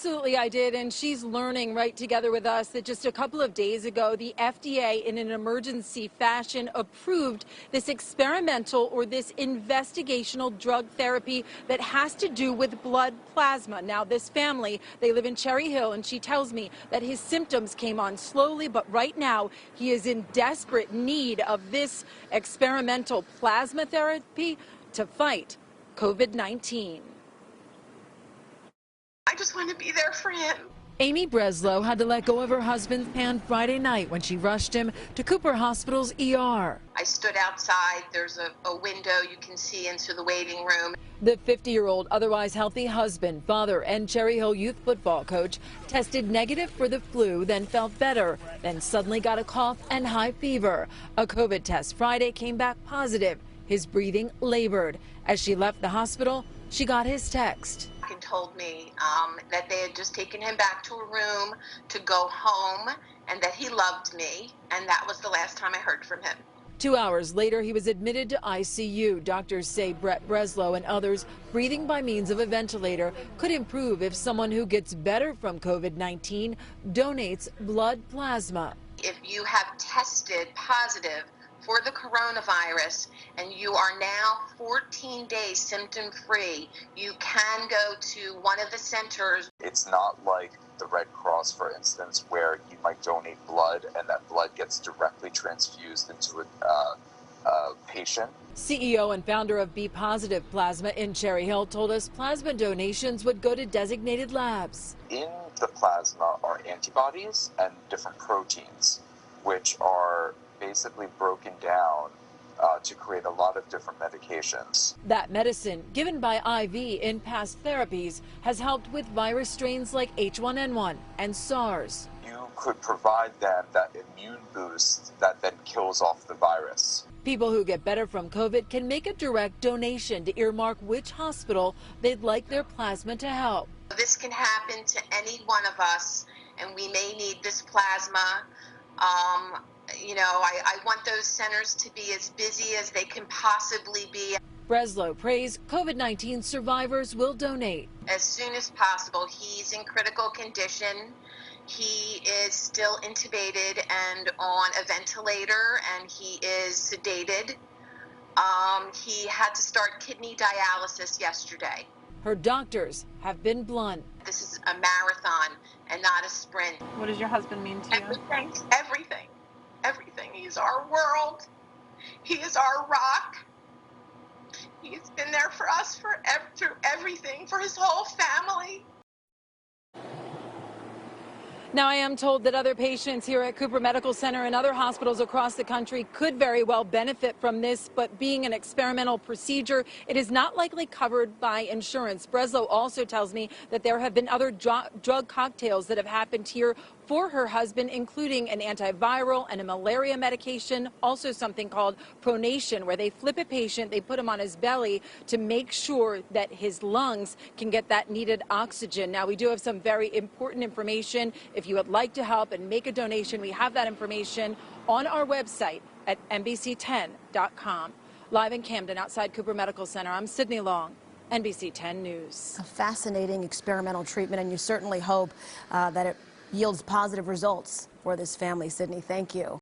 Absolutely, I did, and she's learning right together with us that just a couple of days ago, the FDA, in an emergency fashion, approved this experimental or this investigational drug therapy that has to do with blood plasma. Now, this family, they live in Cherry Hill, and she tells me that his symptoms came on slowly, but right now he is in desperate need of this experimental plasma therapy to fight COVID-19. I just want to be there for him. Amy Breslow had to let go of her husband's hand Friday night when she rushed him to Cooper Hospital's ER. I stood outside. There's a window you can see into the waiting room. The 50-year-old, otherwise healthy husband, father, and Cherry Hill youth football coach tested negative for the flu, then felt better, then suddenly got a cough and high fever. A COVID test Friday came back positive. His breathing labored. As she left the hospital, she got his text. And told me that they had just taken him back to a room to go home and that he loved me, and that was the last time I heard from him. 2 hours later, he was admitted to ICU. Doctors say Brett Breslow and others breathing by means of a ventilator could improve if someone who gets better from COVID-19 donates blood plasma. If you have tested positive for the coronavirus and you are now 14 days symptom-free, you can go to one of the centers. It's not like the Red Cross, for instance, where you might donate blood and that blood gets directly transfused into a patient. CEO and founder of B Positive Plasma in Cherry Hill told us plasma donations would go to designated labs. In the plasma are antibodies and different proteins, which are basically broken down to create a lot of different medications. That medicine, given by IV in past therapies, has helped with virus strains like H1N1 and SARS. You could provide them that immune boost that then kills off the virus. People who get better from COVID can make a direct donation to earmark which hospital they'd like their plasma to help. This can happen to any one of us, and we may need this plasma. You know, I want those centers to be as busy as they can possibly be. Breslow prays COVID-19 survivors will donate as soon as possible. He's in critical condition. He is still intubated and on a ventilator, and he is sedated. He had to start kidney dialysis yesterday. Her doctors have been blunt. This is a marathon and not a sprint. What does your husband mean to you? Everything, everything, everything. He's our world. He is our rock. He's been there for us through everything, for his whole family. Now, I am told that other patients here at Cooper Medical Center and other hospitals across the country could very well benefit from this, but being an experimental procedure, it is not likely covered by insurance. Breslow also tells me that there have been other drug cocktails that have happened here for her husband, including an antiviral and a malaria medication, also something called pronation, where they flip a patient, they put him on his belly to make sure that his lungs can get that needed oxygen. Now, we do have some very important information. If you would like to help and make a donation, we have that information on our website at NBC10.com. Live in Camden, outside Cooper Medical Center, I'm Cydney Long, NBC 10 News. A fascinating experimental treatment, and you certainly hope that it yields positive results for this family. Cydney, thank you.